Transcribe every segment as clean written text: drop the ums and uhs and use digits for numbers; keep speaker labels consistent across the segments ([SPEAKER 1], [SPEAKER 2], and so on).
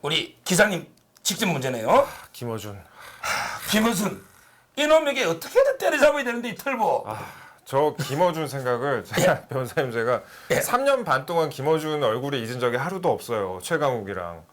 [SPEAKER 1] 우리 기사님 직접 문제네요.
[SPEAKER 2] 김어준.
[SPEAKER 1] 김어준 이놈에게 어떻게든 때려잡아야 되는데 이 털보.
[SPEAKER 2] 저 김어준 생각을 제가 변호사님 제가 3년 반 동안 김어준 얼굴에 잊은 적이 하루도 없어요. 최강욱이랑.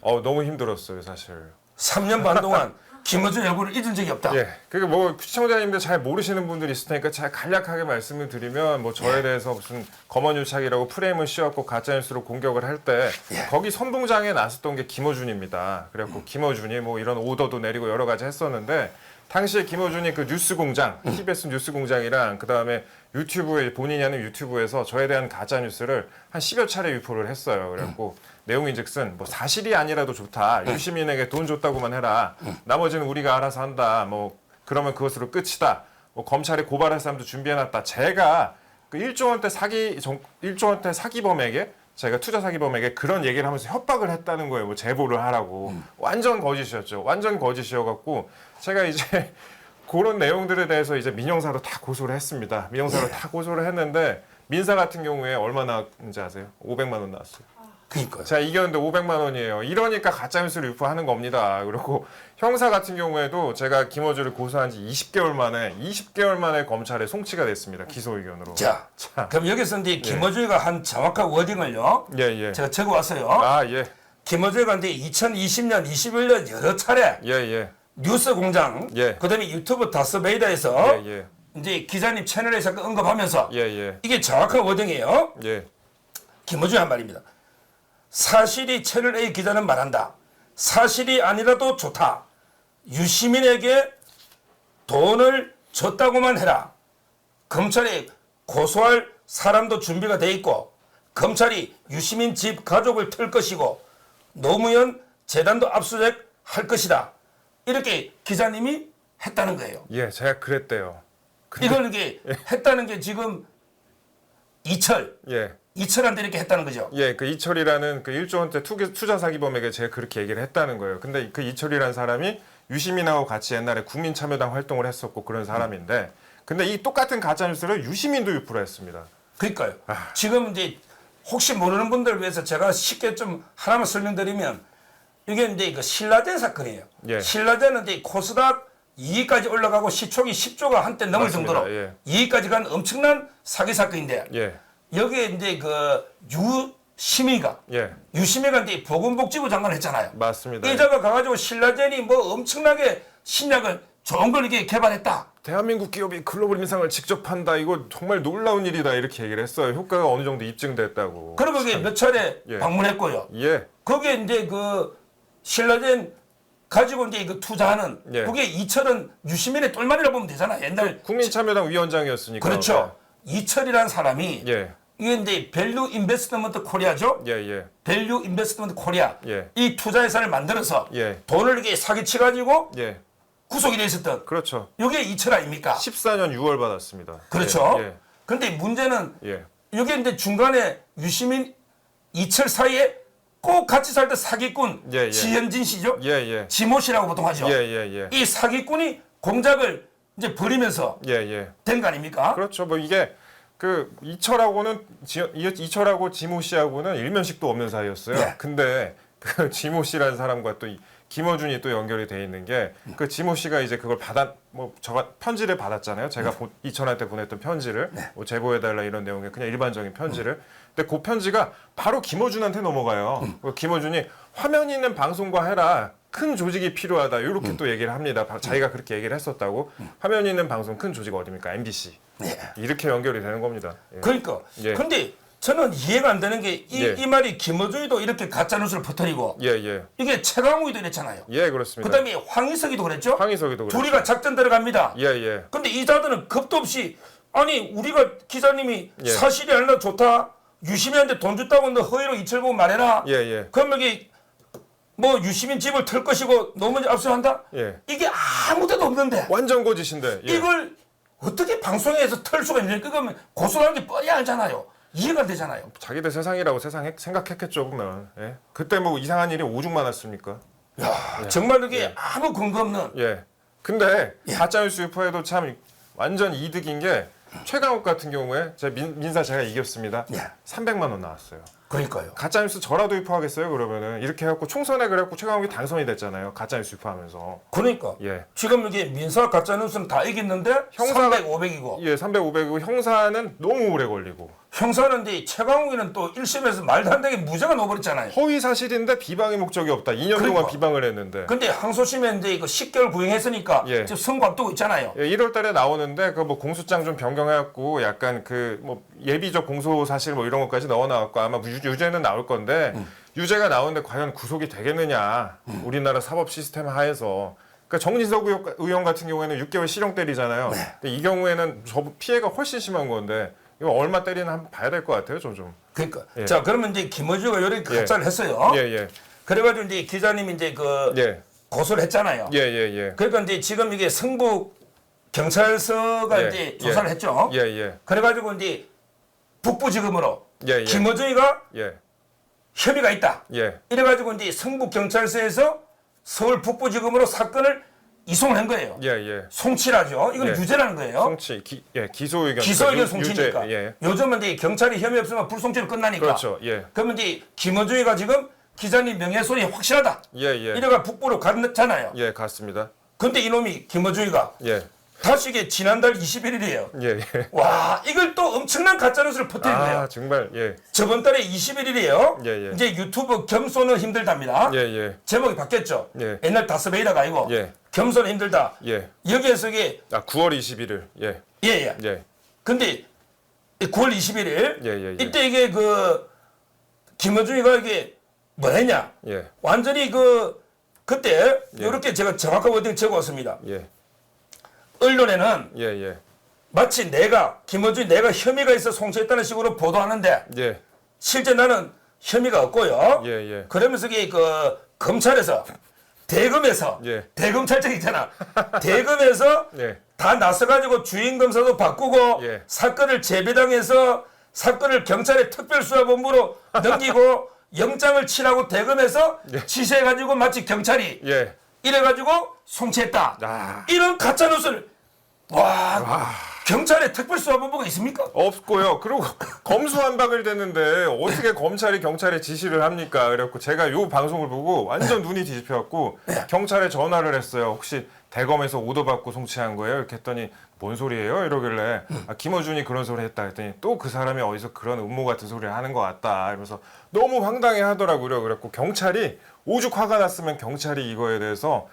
[SPEAKER 2] 너무 힘들었어요, 사실.
[SPEAKER 1] 3년 반 동안 김어준 얼굴을 잊은 적이 없다.
[SPEAKER 2] 예. 그게 뭐 시청자님들 잘 모르시는 분들이 있을 테니까 잘 간략하게 말씀을 드리면 뭐 저에 대해서 무슨 검언유착이라고 프레임을 씌웠고 가짜뉴스로 공격을 할 때 거기 선봉장에 나섰던 게 김어준입니다. 그래갖고 김어준이 뭐 이런 오더도 내리고 여러 가지 했었는데 당시에 김어준이 그 뉴스공장, TBS 뉴스공장이랑 그 다음에 유튜브에 본인이 하는 유튜브에서 저에 대한 가짜 뉴스를 한 10여 차례 유포를 했어요. 그래갖고 내용인즉슨 뭐 사실이 아니라도 좋다. 유시민에게 돈 줬다고만 해라. 나머지는 우리가 알아서 한다. 뭐 그러면 그것으로 끝이다. 뭐 검찰에 고발할 사람도 준비해놨다. 제가 그 1조 원대 사기범에게 제가 투자 사기범에게 그런 얘기를 하면서 협박을 했다는 거예요. 뭐 제보를 하라고. 완전 거짓이었죠. 완전 거짓이어갖고 제가 이제 그런 내용들에 대해서 이제 민형사로 다 고소를 했습니다. 민형사로 다 고소를 했는데 민사 같은 경우에 얼마 나왔는지 아세요? 500만 원 나왔어요.
[SPEAKER 1] 그러니까
[SPEAKER 2] 제가 이겼는데 500만 원이에요. 이러니까 가짜뉴스를 유포하는 겁니다. 그리고 형사 같은 경우에도 제가 김어준을 고소한 지 20개월 만에 검찰에 송치가 됐습니다. 기소 의견으로.
[SPEAKER 1] 자, 그럼 여기서 이제 김어준이가 한 정확한 워딩을요.
[SPEAKER 2] 예.
[SPEAKER 1] 제가 적어왔어요.
[SPEAKER 2] 예.
[SPEAKER 1] 김어준이가 이제 2020년, 21년 여러 차례
[SPEAKER 2] 예.
[SPEAKER 1] 뉴스공장, 그다음에 유튜브 다스베이다에서 이제 기자님 채널에서 언급하면서 이게 정확한 워딩이에요. 김어준이 한 말입니다. 사실이 채널 A 기자는 말한다. 사실이 아니라도 좋다. 유시민에게 돈을 줬다고만 해라. 검찰에 고소할 사람도 준비가 돼 있고 검찰이 유시민 집 가족을 틀 것이고 노무현 재단도 압수수색 할 것이다. 이렇게 기자님이 했다는 거예요.
[SPEAKER 2] 예, 제가 그랬대요.
[SPEAKER 1] 이걸 이게 했다는 게 지금 이철한테 이렇게 했다는 거죠.
[SPEAKER 2] 예, 그 이철이라는 그 1조 원대 투자 사기범에게 제가 그렇게 얘기를 했다는 거예요. 근데 그 이철이라는 사람이 유시민하고 같이 옛날에 국민참여당 활동을 했었고 그런 사람인데, 근데 이 똑같은 가짜 뉴스를 유시민도 유포를 했습니다.
[SPEAKER 1] 그러니까요. 지금 이제 혹시 모르는 분들을 위해서 제가 쉽게 좀 하나만 설명드리면 이게 이제 그 신라젠 사건이에요. 신라젠은 이제 코스닥 2위까지 올라가고 시총이 10조가 한때 넘을
[SPEAKER 2] 맞습니다.
[SPEAKER 1] 정도로 2위까지 간 엄청난 사기 사건인데 여기에 이제 그 유시미가 이제 보건복지부 장관을 했잖아요.
[SPEAKER 2] 맞습니다.
[SPEAKER 1] 이자가 가가지고 신라젠이 뭐 엄청나게 신약을 좋은 걸 이렇게 개발했다.
[SPEAKER 2] 대한민국 기업이 글로벌 인상을 직접 한다. 이거 정말 놀라운 일이다. 이렇게 얘기를 했어요. 효과가 어느 정도 입증됐다고.
[SPEAKER 1] 그리고 그게 몇 차례 방문했고요. 거기에 이제 그 신라젠 가지고 이제 그 투자하는 그게 이철은 유시민의 똘마니라고 보면 되잖아. 옛날
[SPEAKER 2] 국민참여당 위원장이었으니까.
[SPEAKER 1] 그렇죠. 이철이라는 사람이 이게 이제 밸류 인베스트먼트 코리아죠. 밸류 인베스트먼트 코리아. 이 투자 회사를 만들어서 돈을 이렇게 사기치 가지고 구속이 돼 있었던.
[SPEAKER 2] 그렇죠.
[SPEAKER 1] 이게 이철 아닙니까?
[SPEAKER 2] 14년 6월 받았습니다.
[SPEAKER 1] 그렇죠. 그런데 문제는 이게 이제 중간에 유시민 이철 사이에 꼭 같이 살 때 사기꾼 지현진 씨죠. 지모 씨라고 보통 하죠. 이 사기꾼이 공작을 이제 벌이면서 된 거 아닙니까?
[SPEAKER 2] 그렇죠. 뭐 이게 그 이철하고 지모 씨하고는 일면식도 없는 사이였어요. 근데 그 지모 씨라는 사람과 또 김어준이 또 연결이 돼 있는 게 그 지모 씨가 이제 그걸 편지를 받았잖아요. 제가 이철한테 보냈던 편지를 뭐 제보해달라 이런 내용의 그냥 일반적인 편지를. 근데 그 편지가 바로 김어준한테 넘어가요. 김어준이 화면 있는 방송과 해라. 큰 조직이 필요하다. 이렇게 또 얘기를 합니다. 자기가 그렇게 얘기를 했었다고. 화면 있는 방송 큰 조직 어디입니까? MBC. 이렇게 연결이 되는 겁니다.
[SPEAKER 1] 그러니까. 근데 저는 이해가 안 되는 게 이 말이 김어준이도 이렇게 가짜 뉴스를 퍼뜨리고 이게 최강욱이도 이랬잖아요.
[SPEAKER 2] 그렇습니다.
[SPEAKER 1] 그다음에 황희석이도 그랬죠.
[SPEAKER 2] 황희석이도 그랬죠.
[SPEAKER 1] 둘이가 작전 들어갑니다. 근데 이 자들은 겁도 없이 아니 우리가 기자님이 사실이 아니라 좋다. 유시민한테 돈 줬다고 너 허위로 이철 보고 말해라. 그럼 여기 뭐 유시민 집을 털 것이고 노무현 압수한다? 이게 아무 데도 없는데.
[SPEAKER 2] 완전 거짓인데.
[SPEAKER 1] 이걸 어떻게 방송에서 털 수가 있는지 그거면 고소하는 게 뻔히 알잖아요. 이해가 되잖아요.
[SPEAKER 2] 자기들 세상이라고 생각했겠죠, 보면. 그때 뭐 이상한 일이 오죽 많았습니까?
[SPEAKER 1] 정말 이게 아무 근거 없는.
[SPEAKER 2] 근데 가짜뉴스 유포에도 참 완전 이득인 게 최강욱 같은 경우에 민사 제가 이겼습니다. 300만 원 나왔어요.
[SPEAKER 1] 그러니까요.
[SPEAKER 2] 가짜뉴스 저라도 유포하겠어요 그러면은 이렇게 해갖고 총선에 그래갖고 최강욱이 당선이 됐잖아요. 가짜뉴스 유포하면서.
[SPEAKER 1] 그러니까
[SPEAKER 2] 예.
[SPEAKER 1] 지금 이게 민사 가짜뉴스는 다 이겼는데
[SPEAKER 2] 형사가
[SPEAKER 1] 300, 500이고
[SPEAKER 2] 예, 300, 500이고 형사는 너무 오래 걸리고.
[SPEAKER 1] 형사는 이제 최강욱이는 또 1심에서 말도 안 되게 무죄가 나와버렸잖아요.
[SPEAKER 2] 허위 사실인데 비방의 목적이 없다. 2년
[SPEAKER 1] 그러니까.
[SPEAKER 2] 동안 비방을 했는데.
[SPEAKER 1] 근데 항소심에 이제 이거 10개월 구형했으니까
[SPEAKER 2] 예.
[SPEAKER 1] 지금 선고 앞두고 있잖아요.
[SPEAKER 2] 예, 1월 달에 나오는데 그 뭐 공소장 좀 변경해갖고 약간 그 뭐 예비적 공소 사실 뭐 이런 것까지 넣어 나왔고 아마 유죄는 나올 건데 유죄가 나오는데 과연 구속이 되겠느냐. 우리나라 사법 시스템 하에서. 그러니까 정진석 의원 같은 경우에는 6개월 실형 때리잖아요.
[SPEAKER 1] 네.
[SPEAKER 2] 근데 이 경우에는 저 피해가 훨씬 심한 건데 이거 얼마 때리나 한번 봐야 될 것 같아요, 좀.
[SPEAKER 1] 그러니까
[SPEAKER 2] 예.
[SPEAKER 1] 자 그러면 이제 김어준이가 이렇게 가짜를 했어요.
[SPEAKER 2] 예, 예.
[SPEAKER 1] 그래가지고 이제 기자님이 이제 그
[SPEAKER 2] 예.
[SPEAKER 1] 고소를 했잖아요.
[SPEAKER 2] 예, 예, 예.
[SPEAKER 1] 그러니까 이제 지금 이게 성북 경찰서가
[SPEAKER 2] 예,
[SPEAKER 1] 이제 조사를 했죠.
[SPEAKER 2] 예, 예.
[SPEAKER 1] 그래가지고 이제 북부지검으로
[SPEAKER 2] 예, 예.
[SPEAKER 1] 김어준이가
[SPEAKER 2] 예.
[SPEAKER 1] 혐의가 있다.
[SPEAKER 2] 예.
[SPEAKER 1] 이래가지고 이제 성북 경찰서에서 서울 북부지검으로 사건을 이송을 한 거예요.
[SPEAKER 2] 예, 예.
[SPEAKER 1] 송치라죠. 이건
[SPEAKER 2] 예.
[SPEAKER 1] 유죄라는 거예요.
[SPEAKER 2] 송치, 기소 의견.
[SPEAKER 1] 기소 의견
[SPEAKER 2] 유-
[SPEAKER 1] 송치니까.
[SPEAKER 2] 유죄, 예.
[SPEAKER 1] 요즘은 이제 경찰이 혐의 없으면 불송치로 끝나니까.
[SPEAKER 2] 그렇죠. 예.
[SPEAKER 1] 그러면 이제 김어준이가 지금 기자님 명예훼손이 확실하다.
[SPEAKER 2] 예, 예.
[SPEAKER 1] 이래가 북부로 갔잖아요.
[SPEAKER 2] 예, 같습니다.
[SPEAKER 1] 근데 이놈이 김어준이가
[SPEAKER 2] 예.
[SPEAKER 1] 다시 이게 지난달 21일이에요.
[SPEAKER 2] 예, 예.
[SPEAKER 1] 와, 이걸 또 엄청난 가짜뉴스를 퍼뜨린 거예요.
[SPEAKER 2] 아, 정말. 예.
[SPEAKER 1] 저번 달에 21일이에요.
[SPEAKER 2] 예, 예.
[SPEAKER 1] 이제 유튜브 겸손은 힘들답니다.
[SPEAKER 2] 예, 예.
[SPEAKER 1] 제목이 바뀌었죠.
[SPEAKER 2] 예.
[SPEAKER 1] 옛날 다스베이다가 아니고
[SPEAKER 2] 예.
[SPEAKER 1] 겸손은 힘들다.
[SPEAKER 2] 예.
[SPEAKER 1] 여기에서 이게
[SPEAKER 2] 아, 9월 21일. 예.
[SPEAKER 1] 예.
[SPEAKER 2] 예.
[SPEAKER 1] 근데 9월 21일
[SPEAKER 2] 예, 예, 예.
[SPEAKER 1] 이때 이게 그 김어준이가 이게 뭐 했냐?
[SPEAKER 2] 예.
[SPEAKER 1] 완전히 그때 이렇게 제가 정확하게 어디 적어왔습니다.
[SPEAKER 2] 예.
[SPEAKER 1] 언론에는
[SPEAKER 2] 예, 예.
[SPEAKER 1] 마치 김어준이 내가 혐의가 있어 송치했다는 식으로 보도하는데
[SPEAKER 2] 예.
[SPEAKER 1] 실제 나는 혐의가 없고요.
[SPEAKER 2] 예, 예.
[SPEAKER 1] 그러면서 이게 그 검찰에서 대검에서
[SPEAKER 2] 예.
[SPEAKER 1] 대검찰청 있잖아. 대검에서
[SPEAKER 2] 예.
[SPEAKER 1] 다 나서가지고 주인 검사도 바꾸고
[SPEAKER 2] 예.
[SPEAKER 1] 사건을 재배당해서 사건을 경찰의 특별수사본부로 넘기고 영장을 치라고 대검에서 지시해가지고 마치 경찰이
[SPEAKER 2] 예.
[SPEAKER 1] 이래가지고 송치했다.
[SPEAKER 2] 아.
[SPEAKER 1] 이런 가짜뉴스를 경찰의 특별수사본부가 있습니까?
[SPEAKER 2] 없고요. 그리고 검수완박을 됐는데 어떻게 검찰이 경찰에 지시를 합니까? 그래갖고 제가 요 방송을 보고 완전 눈이 뒤집혀갖고 경찰에 전화를 했어요. 혹시 대검에서 오더 받고 송치한 거예요? 이렇게 했더니 뭔 소리예요? 이러길래 김어준이 그런 소리 했다 했더니 또 그 사람이 어디서 그런 음모 같은 소리를 하는 것 같다 이러면서 너무 황당해 하더라고요. 그래갖고 경찰이 오죽 화가 났으면 경찰이 이거에 대해서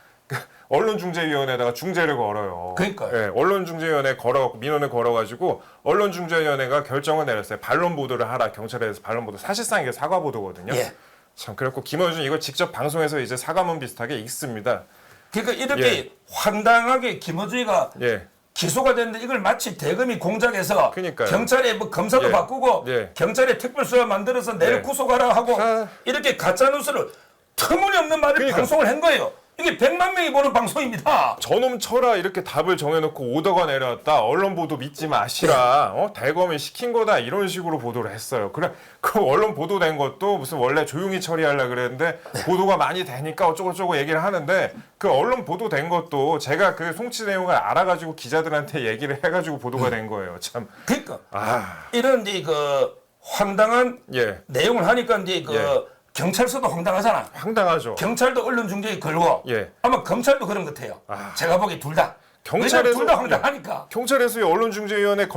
[SPEAKER 2] 언론중재위원회에다가 중재를 걸어요.
[SPEAKER 1] 그러니까요.
[SPEAKER 2] 예, 언론중재위원회 민원을 걸어가지고 언론중재위원회가 결정을 내렸어요. 반론 보도를 하라. 경찰에서 반론 보도. 사실상 이게 사과 보도거든요.
[SPEAKER 1] 예.
[SPEAKER 2] 참 그래갖고 김어준 이거 직접 방송에서 이제 사과문 비슷하게 읽습니다.
[SPEAKER 1] 그러니까 이렇게 황당하게 김어준이가
[SPEAKER 2] 예.
[SPEAKER 1] 기소가 됐는데 이걸 마치 대검이 공작해서
[SPEAKER 2] 그러니까요.
[SPEAKER 1] 경찰에 뭐 검사도
[SPEAKER 2] 예.
[SPEAKER 1] 바꾸고
[SPEAKER 2] 예.
[SPEAKER 1] 경찰에 특별수사 만들어서 내일
[SPEAKER 2] 예.
[SPEAKER 1] 구속하라 하고
[SPEAKER 2] 아.
[SPEAKER 1] 이렇게 가짜뉴스를 터무니없는 말을
[SPEAKER 2] 그러니까.
[SPEAKER 1] 방송을 한 거예요. 이게 100만 명이 보는 방송입니다.
[SPEAKER 2] 저놈 쳐라 이렇게 답을 정해놓고 오더가 내려왔다. 언론 보도 믿지 마시라. 대검이 시킨 거다 이런 식으로 보도를 했어요. 그래 그 언론 보도된 것도 무슨 원래 조용히 처리하려 그랬는데 보도가 많이 되니까 어쩌고저쩌고 얘기를 하는데 그 언론 보도된 것도 제가 그 송치 내용을 알아가지고 기자들한테 얘기를 해가지고 보도가 된 거예요. 참.
[SPEAKER 1] 그러니까
[SPEAKER 2] 아.
[SPEAKER 1] 이런 이제 그 황당한
[SPEAKER 2] 예.
[SPEAKER 1] 내용을 하니까 이제 그
[SPEAKER 2] 예.
[SPEAKER 1] 경찰서도 황당하잖아.
[SPEAKER 2] 황당하죠.
[SPEAKER 1] 경찰도 언론 중재에 걸고
[SPEAKER 2] 예.
[SPEAKER 1] 아마 검찰도 그런 것 같아요. 제가 보기 둘 다.
[SPEAKER 2] 경찰에서
[SPEAKER 1] 둘 다 황당하니까.
[SPEAKER 2] 경찰에서 언론중재위원회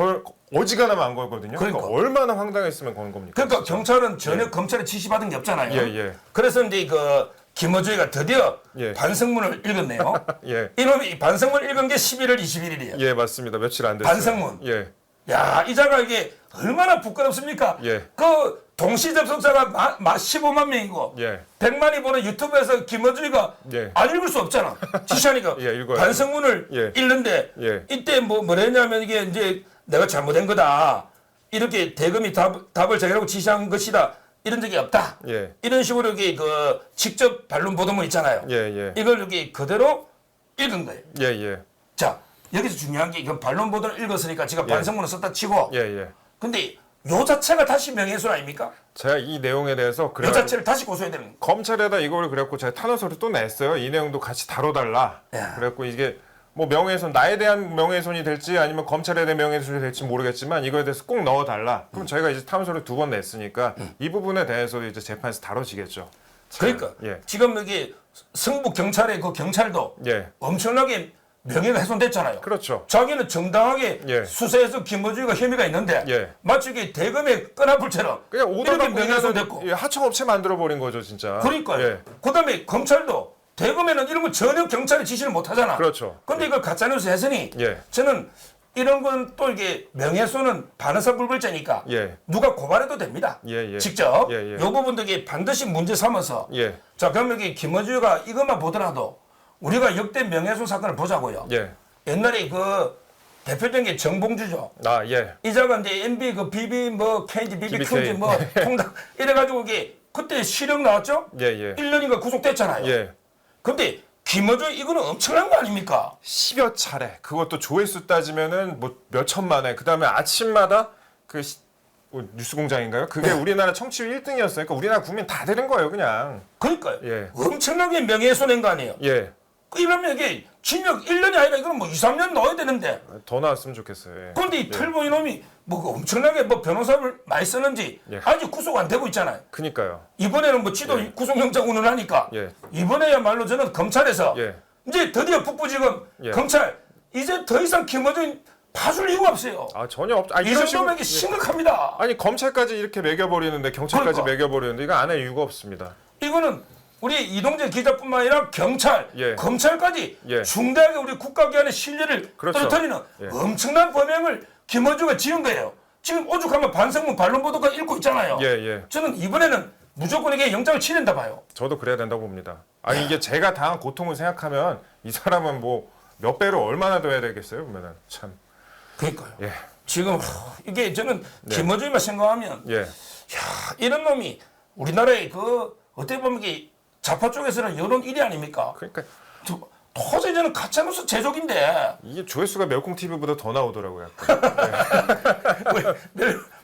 [SPEAKER 2] 어지간하면 안 걸거든요. 그러니까 얼마나 황당했으면 건 겁니까?
[SPEAKER 1] 그러니까 경찰은 전혀 검찰에 지시받은 게 없잖아요.
[SPEAKER 2] 예, 예.
[SPEAKER 1] 그래서 이제 그 김어준이가 드디어
[SPEAKER 2] 예.
[SPEAKER 1] 반성문을 읽었네요.
[SPEAKER 2] 예.
[SPEAKER 1] 이놈이 반성문 읽은 게 11월 21일이에요.
[SPEAKER 2] 예, 맞습니다. 며칠 안 됐어요.
[SPEAKER 1] 반성문.
[SPEAKER 2] 예.
[SPEAKER 1] 야, 이자가 이게 얼마나 부끄럽습니까?
[SPEAKER 2] 예.
[SPEAKER 1] 그 동시 접속자가 15만 명이고
[SPEAKER 2] 예.
[SPEAKER 1] 100만이 보는 유튜브에서 김어준이가
[SPEAKER 2] 예.
[SPEAKER 1] 안 읽을 수 없잖아. 지시하니까
[SPEAKER 2] 예, 읽어야죠.
[SPEAKER 1] 반성문을
[SPEAKER 2] 예.
[SPEAKER 1] 읽는데
[SPEAKER 2] 예.
[SPEAKER 1] 이때 뭐랬냐면 이게 이제 내가 잘못된 거다. 이렇게 대검이 답을 자기라고 지시한 것이다. 이런 적이 없다.
[SPEAKER 2] 예.
[SPEAKER 1] 이런 식으로 이게 그 직접 반론 보도문 있잖아요.
[SPEAKER 2] 예, 예.
[SPEAKER 1] 이걸 여기 그대로 읽은 거예요.
[SPEAKER 2] 예, 예.
[SPEAKER 1] 자, 여기서 중요한 게 이건 반론 보도를 읽었으니까 제가 반성문을 썼다 치고
[SPEAKER 2] 예, 예.
[SPEAKER 1] 근데 요 자체가 다시 명예훼손 아닙니까?
[SPEAKER 2] 제가 이 내용에 대해서
[SPEAKER 1] 요
[SPEAKER 2] 그래
[SPEAKER 1] 자체를 다시 고소해야 되는 거예요.
[SPEAKER 2] 검찰에다 이걸 그래갖고 제가 탄원서를 또 냈어요. 이 내용도 같이 다뤄달라.
[SPEAKER 1] 야.
[SPEAKER 2] 그래갖고 이게 뭐 명예훼손 나에 대한 명예훼손이 될지 아니면 검찰에 대한 명예훼손이 될지 모르겠지만 이거에 대해서 꼭 넣어달라. 그럼 저희가 이제 타문서를 2번 냈으니까 이 부분에 대해서 이제 재판에서 다뤄지겠죠.
[SPEAKER 1] 그러니까
[SPEAKER 2] 예.
[SPEAKER 1] 지금 여기 성북 경찰의 그 경찰도
[SPEAKER 2] 예.
[SPEAKER 1] 엄청나게 명예가 훼손됐잖아요.
[SPEAKER 2] 그렇죠.
[SPEAKER 1] 자기는 정당하게
[SPEAKER 2] 예.
[SPEAKER 1] 수사해서 김어준이가 혐의가 있는데
[SPEAKER 2] 예.
[SPEAKER 1] 마치 이게 대검의 끈아풀처럼
[SPEAKER 2] 그냥 오다가
[SPEAKER 1] 이렇게 명예훼손됐고.
[SPEAKER 2] 보면은 하청업체 만들어 버린 거죠, 진짜.
[SPEAKER 1] 그러니까요.
[SPEAKER 2] 예.
[SPEAKER 1] 그다음에 검찰도 대검에는 이런 거 전혀 경찰이 지시를 못 하잖아.
[SPEAKER 2] 그렇죠.
[SPEAKER 1] 근데 이걸 가짜뉴스 했으니
[SPEAKER 2] 예.
[SPEAKER 1] 저는 이런 건 또 이게 명예훼손은 반의사 불벌죄니까
[SPEAKER 2] 예.
[SPEAKER 1] 누가 고발해도 됩니다.
[SPEAKER 2] 예, 예.
[SPEAKER 1] 직접
[SPEAKER 2] 예, 예.
[SPEAKER 1] 이 부분도 이게 반드시 문제 삼아서
[SPEAKER 2] 예.
[SPEAKER 1] 자 그럼 여기 김어준이가 이것만 보더라도 우리가 역대 명예훼손 사건을 보자고요.
[SPEAKER 2] 예.
[SPEAKER 1] 옛날에 그 대표적인 게 정봉주죠.
[SPEAKER 2] 아, 예.
[SPEAKER 1] 이자가 이제 MB 그 BB 뭐 KG BB
[SPEAKER 2] BBK.
[SPEAKER 1] 큐지 뭐 통닭 이래가지고 이게 그때 실형 나왔죠?
[SPEAKER 2] 예, 예.
[SPEAKER 1] 1년인가 구속됐잖아요.
[SPEAKER 2] 예.
[SPEAKER 1] 근데 김어준 이거는 엄청난 거 아닙니까?
[SPEAKER 2] 10여 차례. 그것도 조회수 따지면은 뭐 몇 천만 회. 그다음에 아침마다 그 뉴스공장인가요? 그게
[SPEAKER 1] 네.
[SPEAKER 2] 우리나라 청취율 1등이었어요. 그러니까 우리나라 국민 다 들은 거예요, 그냥.
[SPEAKER 1] 그러니까요.
[SPEAKER 2] 예.
[SPEAKER 1] 엄청나게 명예훼손인 거 아니에요.
[SPEAKER 2] 예.
[SPEAKER 1] 이러면 이게 징역 1년이 아니라 이건 뭐 2, 3년 넣어야 되는데
[SPEAKER 2] 더 나왔으면 좋겠어요. 예.
[SPEAKER 1] 그런데 이 털보 이놈이 뭐 엄청나게 뭐 변호사를 많이 쓰는지
[SPEAKER 2] 예.
[SPEAKER 1] 아직 구속 안 되고 있잖아요.
[SPEAKER 2] 그니까요.
[SPEAKER 1] 이번에는 뭐 지도 구속영장 운운하니까
[SPEAKER 2] 예.
[SPEAKER 1] 이번에야말로 저는 검찰에서
[SPEAKER 2] 예.
[SPEAKER 1] 이제 드디어 북부지검
[SPEAKER 2] 예.
[SPEAKER 1] 검찰 이제 더 이상 김어준 봐줄 이유가 없어요.
[SPEAKER 2] 아, 전혀 없. 아,
[SPEAKER 1] 이
[SPEAKER 2] 이런
[SPEAKER 1] 정도면 이게
[SPEAKER 2] 식으로-
[SPEAKER 1] 심각합니다.
[SPEAKER 2] 아니, 검찰까지 이렇게 매겨버리는데 경찰까지
[SPEAKER 1] 그러니까.
[SPEAKER 2] 매겨버리는데 이거 안 할 이유가 없습니다.
[SPEAKER 1] 이거는 우리 이동재 기자뿐만 아니라 경찰,
[SPEAKER 2] 예.
[SPEAKER 1] 검찰까지
[SPEAKER 2] 예.
[SPEAKER 1] 중대하게 우리 국가기관의 신뢰를
[SPEAKER 2] 그렇죠.
[SPEAKER 1] 떨어뜨리는
[SPEAKER 2] 예.
[SPEAKER 1] 엄청난 범행을 김어준가 지은 거예요. 지금 오죽하면 반성문 반론보도가 읽고 있잖아요.
[SPEAKER 2] 예, 예.
[SPEAKER 1] 저는 이번에는 무조건 이게 영장을 치는다 봐요.
[SPEAKER 2] 저도 그래야 된다고 봅니다. 아니, 이게 제가 당한 고통을 생각하면 이 사람은 뭐 몇 배로 얼마나 더 해야 되겠어요, 보면은. 참.
[SPEAKER 1] 그러니까요.
[SPEAKER 2] 예.
[SPEAKER 1] 지금 이게 저는 김어준만 생각하면
[SPEAKER 2] 예.
[SPEAKER 1] 야, 이런 놈이 우리나라의 그 어떻게 보면 이게 좌파 쪽에서는 여론 1위 아닙니까?
[SPEAKER 2] 그러니까
[SPEAKER 1] 도저히 저는 가짜뉴스 제조기인데
[SPEAKER 2] 이게 조회수가 멸콩 TV보다 더 나오더라고요. 약간.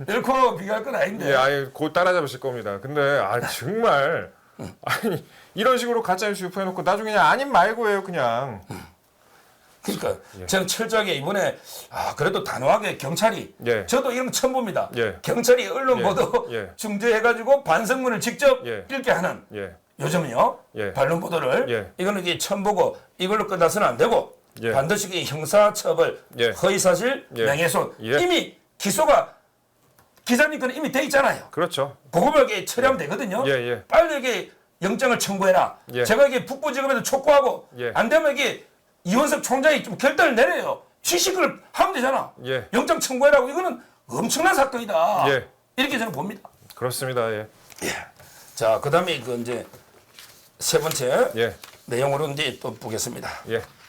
[SPEAKER 1] 멸코 비교할 건 아닌데.
[SPEAKER 2] 예, 아예 곧 따라잡으실 겁니다. 근데 아 정말 아니 이런 식으로 가짜 뉴스 유포해놓고 나중에 그냥 아님 말고예요, 그냥.
[SPEAKER 1] 그러니까 저는 철저하게 이번에 그래도 단호하게 경찰이
[SPEAKER 2] 예.
[SPEAKER 1] 저도 이런 거 처음 봅니다.
[SPEAKER 2] 예.
[SPEAKER 1] 경찰이 언론
[SPEAKER 2] 예.
[SPEAKER 1] 보도
[SPEAKER 2] 예.
[SPEAKER 1] 중재해가지고 반성문을 직접
[SPEAKER 2] 예.
[SPEAKER 1] 읽게 하는
[SPEAKER 2] 예.
[SPEAKER 1] 요즘은요
[SPEAKER 2] 예.
[SPEAKER 1] 반론 보도를
[SPEAKER 2] 예.
[SPEAKER 1] 이거는 이게 처음 보고 이걸로 끝나서는 안 되고
[SPEAKER 2] 예.
[SPEAKER 1] 반드시 이 형사처벌,
[SPEAKER 2] 예.
[SPEAKER 1] 허위사실,
[SPEAKER 2] 예.
[SPEAKER 1] 명예훼손
[SPEAKER 2] 예.
[SPEAKER 1] 이미 기소가 기자님 거는 이미 돼 있잖아요.
[SPEAKER 2] 그렇죠.
[SPEAKER 1] 보고만 이게 처리하면 되거든요.
[SPEAKER 2] 예, 예.
[SPEAKER 1] 빨리 이게 영장을 청구해라.
[SPEAKER 2] 예.
[SPEAKER 1] 제가 이게 북부지검에서 촉구하고
[SPEAKER 2] 예.
[SPEAKER 1] 안 되면 이게 이원석 총장이 좀 결단을 내려요. 취식을 하면 되잖아.
[SPEAKER 2] 예.
[SPEAKER 1] 영장 청구해라고 이거는 엄청난 사건이다.
[SPEAKER 2] 예.
[SPEAKER 1] 이렇게 저는 봅니다.
[SPEAKER 2] 그렇습니다. 예.
[SPEAKER 1] 자, 그다음에 그 이제 세 번째
[SPEAKER 2] 예.
[SPEAKER 1] 내용으로 이제 또 보겠습니다.
[SPEAKER 2] 예.